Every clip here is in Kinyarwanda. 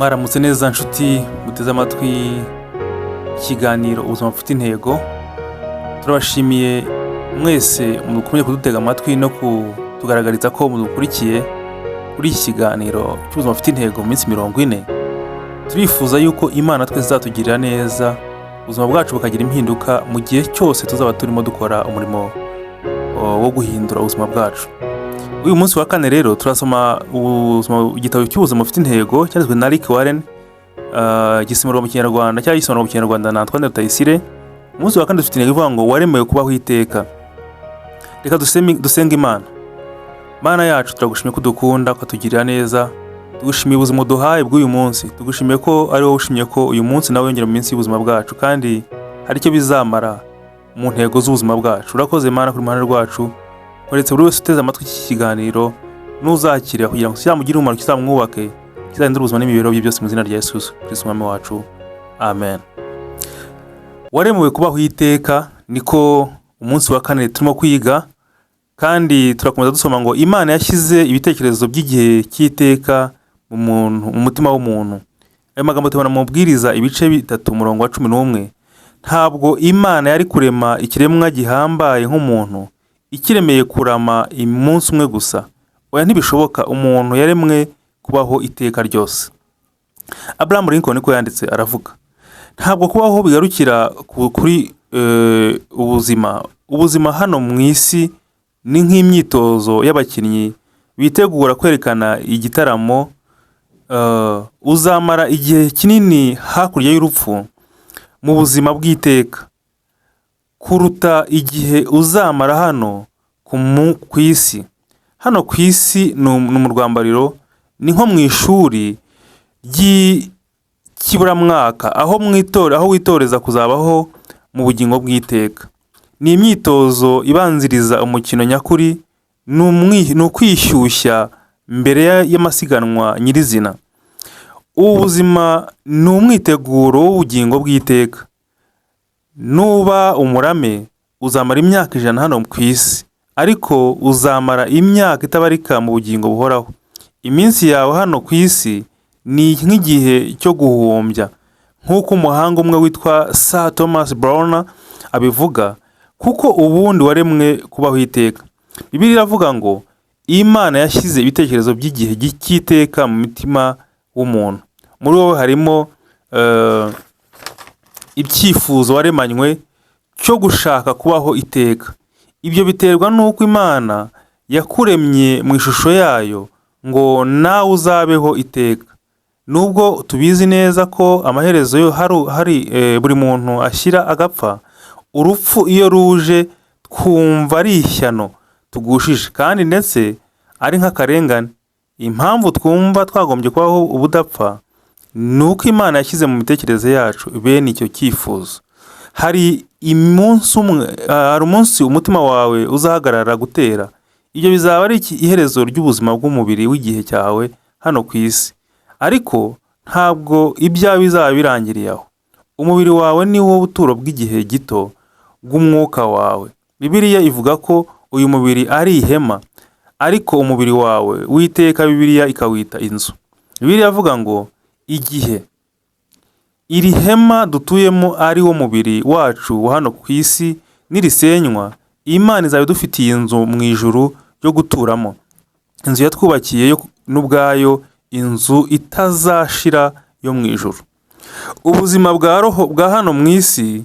Mwaramutse neza nshuti muteze amatwi ikiganiro ubuzima bufite intego. Turabashimiye mwese mukomeye kudutega amatwi no kutugaragariza ko mudukurikiye kuri iki kiganiro cy'ubuzima bufite intego mu minsi 40. Turifuza yuko Imana twese izatugirira neza, ubuzima bwacu bukagira impinduka mu gihe cyose tuzaba turimo dukora umurimo wo guhindura ubuzima bwacu. Uyu munsi wa kane rero turasoma igitabo cy'ubuzima bufite intego cyanditswe na Rick Warren, gisimurwa mu Kinyarwanda cyangwa gisobanurwa mu Kinyarwanda na Antoine Rutayisire. Umunsi wa kane dufite intego ivuga ngo waremewe kubaho iteka. Reka dusenga Imana. Mana yacu, turagushimiye ko dukunda, ko tugirira neza. Tugushimiye ubuzima duhaye bw'uyu munsi. Tugushimiye ko ari wowe ushimiye ko uyu munsi nawe yongera mu minsi y'ubuzima bwacu kandi hari icyo bizamara mu ntego z'ubuzima bwacu. Urakoze Mana kuri ruhande rwacu. Uretse buri wese uteze amatwi iki kiganiro n'uzakira kugira ngo kizamugire umumaro, kizamwubake, kizahindure ubuzima n'imibereho bye byose mu izina rya Yesu Kristo Umwami wacu. Amen. Waremewe kubaho iteka niko umunsi wa kane turimo kwiga, kandi turakomeza dusoma ngo Imana yashyize ibitekerezo by'igihe cy'iteka mu mutima w'umuntu. Ayo magambo tubona mu Mubwiriza ibice 3 umurongo wa 11. Ntabwo Imana yari kurema ikiremwa gihambaye nk'umuntu ikiremeye kurama umunsi umwe gusa. Oya, ntibishoboka. Umuntu yaremwe kubaho iteka ryose. Abraham Lincoln niko yanditse, aravuga, ntabwo kubaho bigarukira kuri ubuzima hano mu isi ni nk'imyitozo y'abakinnyi bitegura kwerekana igitaramo. Uzamara igihe kinini hakurya y'urupfu mu buzima bw'iteka kuruta igihe uzamara hano ku isi. Hano ku isi ni mu rwambariro, ni nko mu ishuri ry'ikiburamwaka aho witoreza kuzabaho mu bugingo bw'iteka. Ni imyitozo ibanziriza umukino nyakuri, ni ukwishyushya mbere y'amasiganwa nyirizina. Ubu buzima ni umwiteguro w'ubugingo bw'iteka. Nuba umurame uzamara imyaka 100 hano ku isi, ariko uzamara imyaka itabarika mu bugingo buhoraho. Iminsi yawe hano ku isi ni nk'igihe cyo guhumbya, nk'uko umuhanga umwe witwa Sir Thomas Browne abivuga, kuko ubundi waremwe kubaho iteka. Bibiliya iravuga ngo Imana yashyize ibitekerezo by'igihe cy'iteka mu mutima w'umuntu. Muri wowe harimo icyifuzo waremanywe cyo gushaka kubaho iteka. Ibyo biterwa n'uko Imana yakuremye mu ishusho yayo ngo nawe uzabeho iteka. Nubwo tubizi neza ko amaherezo yo hari buri muntu ashyira agapfa, urupfu iyo ruje twumva ari ishyano tugushije, kandi ndetse ari nk'akarengane. Impamvu twumva twagombye kubaho ubudapfa ni uko Imana yashyize mu mitekerereze yacu bene icyo cyifuzo. Hari umunsi umutima wawe uzahagarara gutera. Ibyo bizaba ari iherezo ry'ubuzima bw'umubiri w'igihe cyawe hano ku isi, ariko ntabwo ibyawe bizaba birangiriye aho. Umubiri wawe ni wo buturo bw'igihe gito bw'umwuka wawe. Bibiliya ivuga ko uyu mubiri ari ihema, ariko umubiri wawe witeka Bibiliya ikawita inzu. Bibiliya avuga ngo igihe iri hema dutuyemo ari wo mubiri wacu hano ku isi nirisenywa, Imana izaba idufitiye inzu mu ijuru yo guturamo, inzu yatwubakiye n'ubwayo, inzu itazashira yo mu ijuru. Ubuzima bwa roho bwa hano mu isi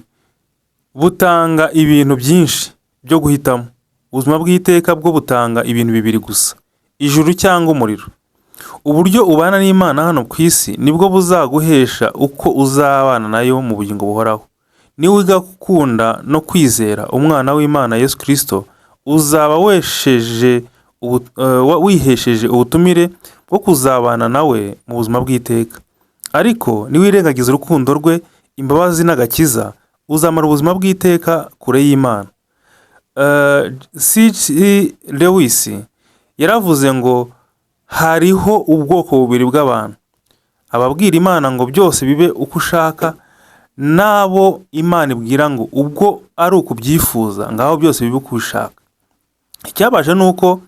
butanga ibintu byinshi byo guhitamo. Ubuzima bw'iteka bwo butanga ibintu bibiri gusa: ijuru cyangwa umuriro. Uburyo ubana n'Imana hano ku isi nibwo buzaguhesha uko uzabana nayo mu bugingo buhoraho. Ni wiga gukunda no kwizera umwana w'Imana Yesu Kristo, uzaba wihesheje ubutumire bwo kuzabana nawe mu buzima bw'iteka. Ariko niwirengagiza urukundo rwe, imbabazi n'agakiza, uzamara ubuzima bw'iteka kure y'Imana. C.S. Lewis yaravuze ngo hariho ubwoko bubiri bw'abantu: ababwira Imana ngo byose bibe uko ushaka, nabo Imana ibwira ngo ubwo ari ukubyifuza ngaho byose bibe uko ushaka. Icyabaje nuko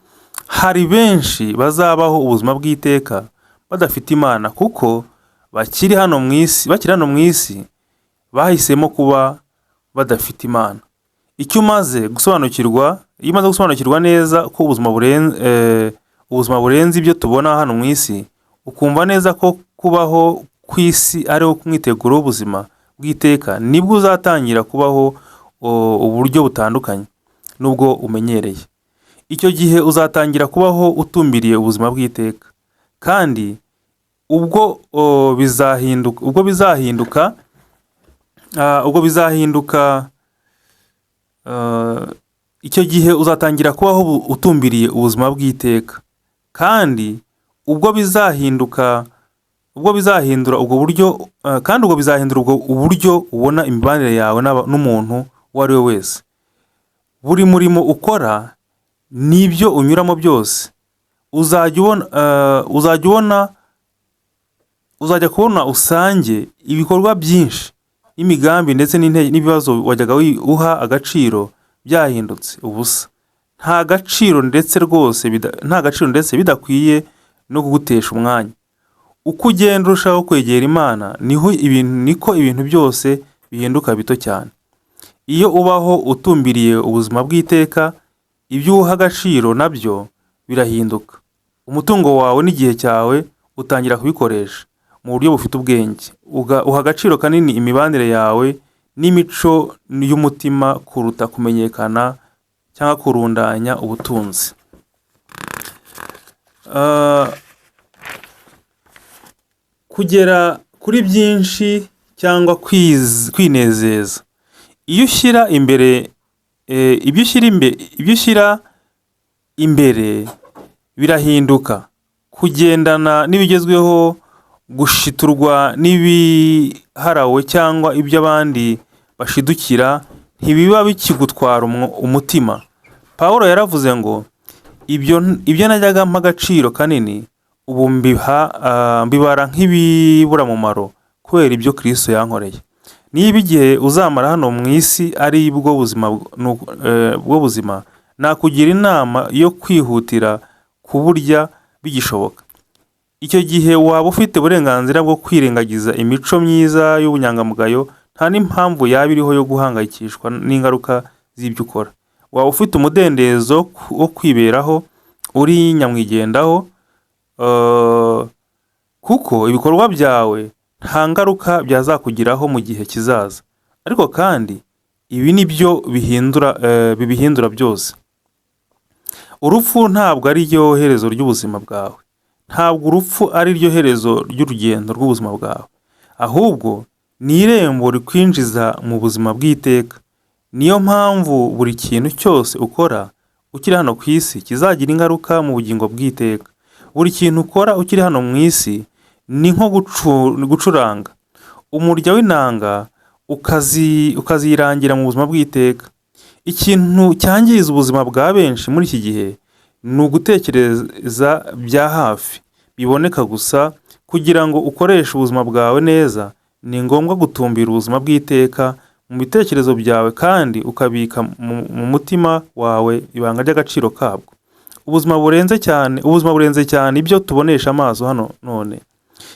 hari benshi bazabaho ubuzima bw'iteka badafite Imana, kuko bakiri hano mu isi bahisemo kuba badafite Imana. Icyo umaze gusobanukirwa, iyo umaze gusobanukirwa neza ko ubuzima burenze ibyo tubona hano mu isi, ukumva neza ko kubaho ku isi ariho kumwitegura ubuzima bw'iteka, nibwo uzatangira kubaho uburyo butandukanye nubwo umenyereye. Icyo gihe uzatangira kubaho utumbiriye ubuzima bw'iteka, kandi ubwo bizahinduka icyo gihe uzatangira kubaho utumbiriye ubuzima bw'iteka, kandi ubwo bizahindura ubwo buryo ubona imibanire yawe n'umuntu uwo ari we wese. Buri murimo ukora n'ibyo unyuramo byose uzajya kubona usange ibikorwa byinshi n'imigambi ndetse n'ibibazo wajyaga uha agaciro byahindutse ubusa. Nta gaciro ndetse bidakwiye no kugutesha umwanya. Uko ugenda urushaho kwegera Imana niko ibintu byose bihinduka bito cyane. Iyo ubaho utumbiriye ubuzima bw'iteka, ibyo uha agaciro nabyo birahinduka. Umutungo wawe n'igihe cyawe utangira kubikoresha mu buryo bufite ubwenge. Uha agaciro kanini imibanire yawe n'imico y'umutima kuruta kumenyekana cyangwa kurundanya ubutunzi. Kugera kuri byinshi cyangwa kwinezeza. Iyo ushyira imbere birahinduka. Kugendana n'ibigezweho, gushiturwa n'ibiharawe cyangwa ibyo abandi bashidukira ntibiba bikigutwara umutima. Pawulo yaravuze ngo ibyo najyaga mpa agaciro kanini ubu mbibara nk'ibiburamumaro kubera ibyo Kristo yankoreye. Niba igihe uzamara hano mu isi ari bwo buzima, nakugira inama yo kwihutira kuburya bigishoboka. Icyo gihe waba ufite uburenganzira bwo kwirengagiza imico myiza y'ubunyangamugayo, nta n'impamvu yaba iriho yo guhangayikishwa n'ingaruka z'ibyo ukora. Waba ufite umudendezo wo kwiberaho uri nyamwigendaho, kuko ibikorwa byawe nta ngaruka byazakugiraho mu gihe kizaza. Ariko kandi ibi ni byo bibihindura byose. Urupfu ntabwo ari ryo herezo ry'ubuzima bwawe. Ntabwo urupfu ari ryo herezo ry'urugendo rw'ubuzima bwawe, ahubwo ni irembo rikwinjiza mu buzima bw'iteka. Niyo mpamvu buri kintu cyose ukora ukiri hano ku isi kizagira ingaruka mu bugingo bw'iteka. Buri kintu ukora ukiri hano mu isi ni nko gucuranga umurya w'inanga ukazirangira mu buzima bw'iteka. Ikintu cyangiza ubuzima bwa benshi muri iki gihe ni ugutekereza bya hafi biboneka gusa. Kugira ngo ukoreshe ubuzima bwawe neza, ni ngombwa gutumbira ubuzima bw'iteka mu bitekerezo byawe kandi ukabika mu mutima wawe ibanga ry'agaciro kabwo. Ubuzima burenze cyane ibyo tubonesha amaso hano none.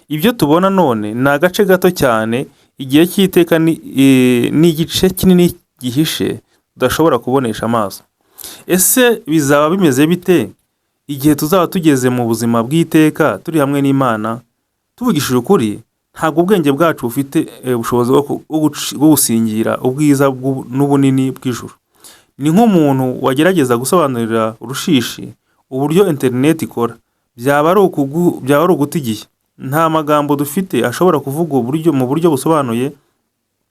Ibyo tubona none ni agace gato cyane. Igihe cy'iteka ni igice kinini gihishe tudashobora kubonesha amaso. Ese bizaba bimeze bite igihe tuzaba tugeze mu buzima bw'iteka turi hamwe n'Imana? Tuvugishije ukuri, ntabwo ubwenge bwacu bufite ubushobozi bwo gusingira ubwiza n'ubunini bw'ijuru. Ni nk'umuntu wagerageza gusobanurira urushishi uburyo internet ikora. Byaba ari uguta igihe. Nta magambo dufite ashobora kuvuga mu buryo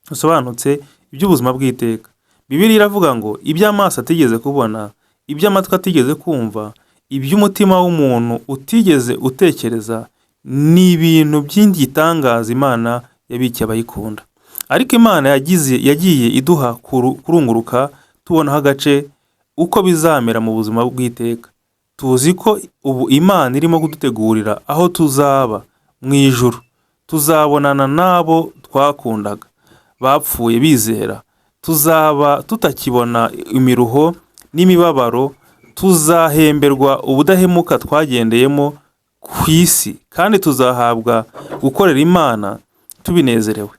busobanutse iby'ubuzima bw'iteka. Bibiliya iravuga ngo ibyo amaso atigeze kubona, ibyo amatwi atigeze kumva, iby'umutima w'umuntu utigeze utekereza, ni ibintu by'ingitangaza Imana yabikiye abayikunda. Ariko Imana yagiye iduha kurunguruka tubonaho agace uko bizamera mu buzima bw'iteka. Tuzi ko ubu Imana irimo kudutegurira aho tuzaba mu ijuru. Tuzabonana n'abo twakundaga bapfuye bizera. Tuzaba tutakibona imiruho n'imibabaro. Tuzahemberwa ubudahemuka twagendeyemo ku isi, kandi tuzahabwa gukorera Imana tubinezerewe.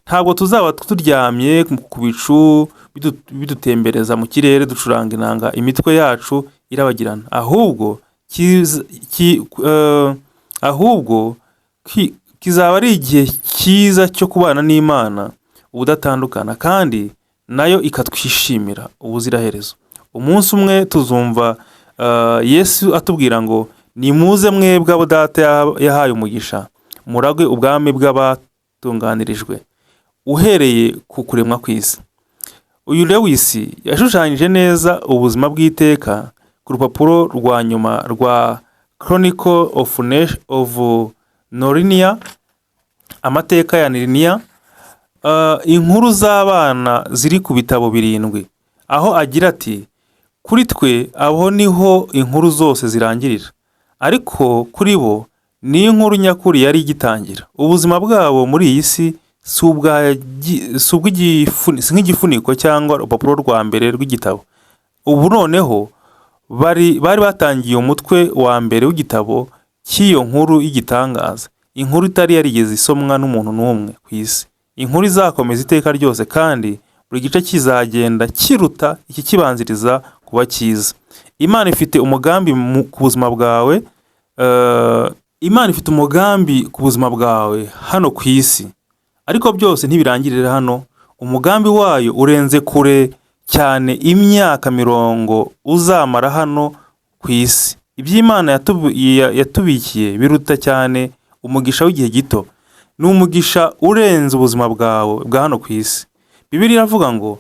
Ntabwo tuzaba turyamye ku bicu bidutembereza mu kirere ducuranga inanga imitwe yacu irabagirana, ahubwo kizaba ari igihe cyiza cyo kubana n'Imana ubudatandukana, kandi nayo ikatwishimira ubuziraherezo. Umunsi umwe tuzumva Yesu atubwira ngo nimuze mwebwe abo Data yahaye umugisha, muragwe ubwami bw'abatunganirijwe uhereye ku kuremwa kw'isi. Uyu Lewis yashushanyije neza ubuzima bw'iteka ku rupapuro rwa nyuma rwa Chronicle of Narnia, amateka ya Narnia, inkuru z'abana ziri ku bitabo 7, aho agira ati, kuri twe abo niho inkuru zose zirangirira, ariko kuri bo ni inkuru nyakuri yari igitangira. Ubuzima bwabo muri iyi si si nk'igifuniko cyangwa urupapuro rwa mbere rw'igitabo. Ubu noneho bari batangiye umutwe wa mbere w'igitabo cy'iyo nkuru y'igitangaza, inkuru itari yarigeze isomwa n'umuntu n'umwe ku isi. Inkuru izakomeza iteka ryose, kandi buri gice kizagenda kiruta iki kibanziriza kuba cyiza. Imana ifite umugambi ku buzima bwawe, Imana ifite umugambi ku buzima bwawe hano ku isi, ariko byose ntibirangirira hano. Umugambi wayo urenze kure cyane imyaka 40 uzamara hano ku isi. Iby'Imana yatubikiye biruta cyane umugisha w'igihe gito. Ni umugisha urenze ubuzima bwawe bwa hano ku isi. Bibiliya iravuga ngo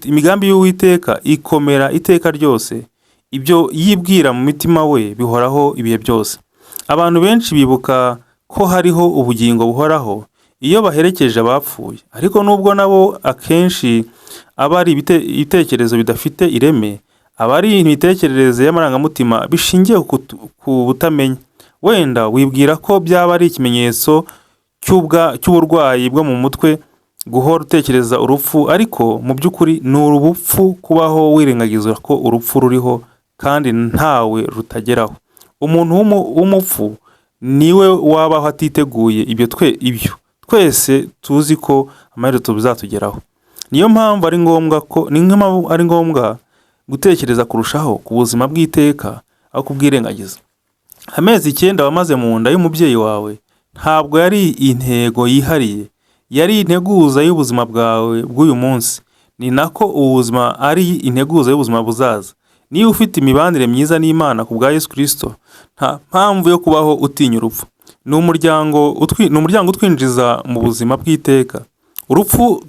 imigambi y'Uwiteka ikomera iteka ryose, ibyo yibwira mu mitima we bihoraho ibihe byose. Abantu benshi bibuka ko hariho ubugingo buhoraho iyo baherekeje abapfuye, ariko nubwo nabo akenshi aba ari ibitekerezo bidafite ireme, aba ari imitekerereze y'amarangamutima bishingiye ku butamenya. Wenda wibwira ko byaba ari ikimenyetso cy'uburwayi bwo mu mutwe guhora utekereza urupfu, ariko mu by'ukuri ni urupfu kubaho wirengagiza ko urupfu ruriho kandi ntawe rutageraho. Umuntu w'umupfu niwe wabaho atiteguye ibyo twese tuzi ko amaherezo bizatugeraho. Niyo mpamvu ari ngombwa gutekereza kurushaho ku buzima bw'iteka aho kubwirengagiza. Amezi 9 wamaze mu nda y'umubyeyi wawe ntabwo yari intego yihariye, yari integuza y'ubuzima bwawe bw'uyu munsi. Ni nako ubuzima ari integuza y'ubuzima buzaza. Niba ufite imibanire myiza n'Imana ku bwa Yesu Kristo, nta mpamvu yo kubaho utinya urupfu. Ni umuryango utwinjiza mu buzima bw'iteka. Urupfu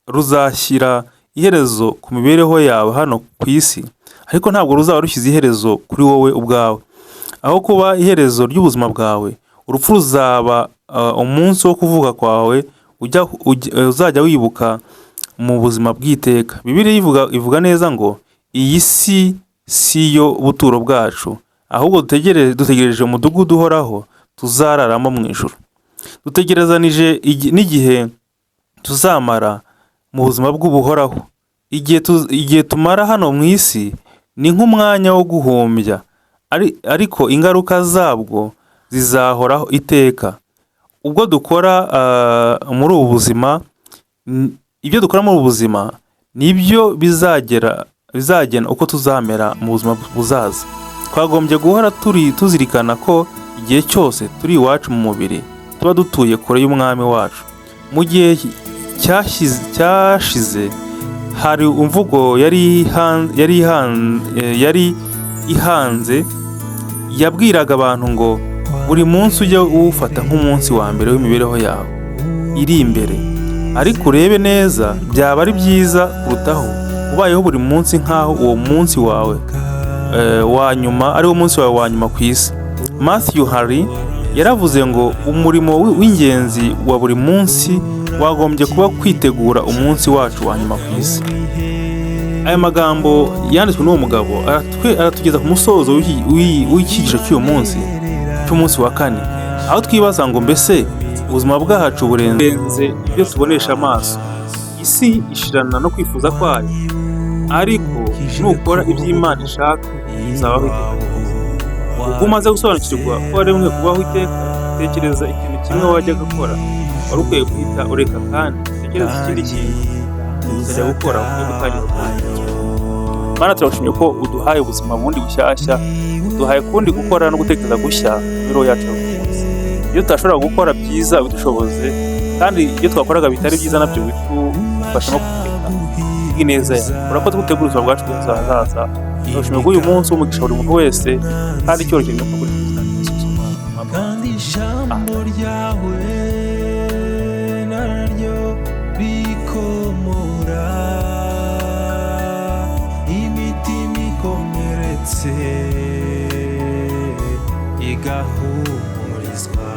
ruzashyira iherezo ku mibereho yawe hano ku isi, ariko ntabwo ruzaba rushyize iherezo kuri wowe ubwawe. Aho kuba iherezo ry'ubuzima bwawe, urupfu ruzaba umunsi wo kuvuka kwawe uzajya wibuka mu buzima bw'iteka. Bibiliya ivuga neza ngo iyi si yo buturo bwacu, ahubwo dutegereje umudugudu uhoraho tuzararamo mu ijuru. Dutegerezanije n'igihe tuzamara mu buzima bw'ubuhoraho. Igihe tumara hano mu isi ni nk'umwanya wo guhumbya, ariko ingaruka zabwo zizahoraho iteka. Ubwo dukora muri ubu buzima, ibyo dukora muri ubu buzima nibyo bizagena uko tuzamera mu buzima buzaza. Twagombye guhora tuzirikana ko igihe cyose turi iwacu mu mubiri tuba dutuye kure y'umwami wacu. Mu gihe cyashize hari imvugo yari ihanze yabwiraga abantu ngo buri munsi ujye uwufata nk'umunsi wa mbere w'imibereho yawe iri imbere. Ariko urebe neza, byaba ari byiza kurutaho ubayeho buri munsi nk'aho uwo munsi wawe wa nyuma ari wo munsi wawe wa nyuma ku isi. Matthew Henry yaravuze ngo umurimo w'ingenzi wa buri munsi wagombye kuba kwitegura umunsi wacu wa nyuma ku isi. Aya magambo yanditswe n'uwo mugabo aratugeza ku musozo w'icyigisho cy'umunsi wa 4, aho twibaza ngo mbese ubuzima bwacu burenze ibyo tubonesha amaso. Isi ishirana no kwifuza kwayo, ariko nukora ibyo Imana ishaka uzabaho iteka ryose. Ubwo umaze gusobanukirwa ko ari rimwe kubaho iteka, tekereza ikintu kimwe wajyaga gukora wari ukwiye guhita ureka, kandi tekereza ikindi kintu uzajya gukora ukwiye gutangira gukora. Mana, turagushimye ko uduhaye ubuzima bundi bushyashya, uduhaye kundi gukora no gutekereza gushya mu mibereho yacu ya buri munsi. Iyo tutashobora gukora byiza bidushoboze, kandi iyo twakoraga bitari byiza nabyo bidufasha no kugenda ineza yawe. Urakoze gutegura ubuzima bwacu bw'ahazaza. Turagushimye ko uyu munsi w'umugisha buri muntu wese, kandi icyoroshye no kugura ubuzima bwiza. kandi ijambo ryawe naryo rikomora imitima ikomeretse igahumurizwa.